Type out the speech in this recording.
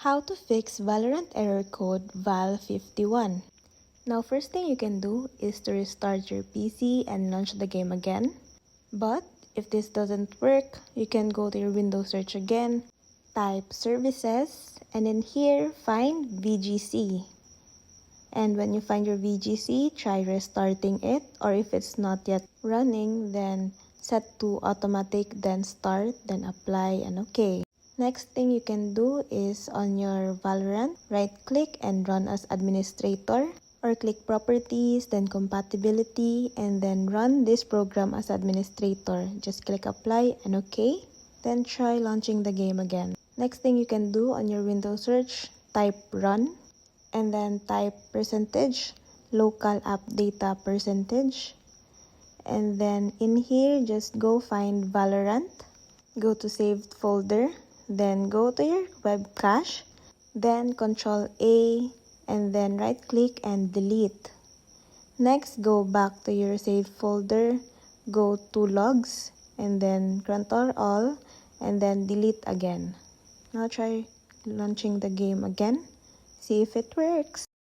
How to fix Valorant error code VAL51. Now first thing you can do is to restart your PC and launch the game again. But if this doesn't work, you can go to your Windows search again, type services, and in here find VGC. And when you find your VGC, try restarting it, or if it's not yet running, then set to automatic, then start, then apply, and okay. Next thing you can do is on your Valorant, right click and run as administrator, or click properties, then compatibility, and then run this program as administrator. Just click apply and okay. Then try launching the game again. Next thing you can do on your Windows search, type run, and then type percentage, local app data percentage. And then in here, just go find Valorant, go to saved folder, then go to your web cache, then Control A, and then right click and delete. Next, go back to your saved folder, go to logs, and then Control All, and then delete again. Now try launching the game again, see if it works.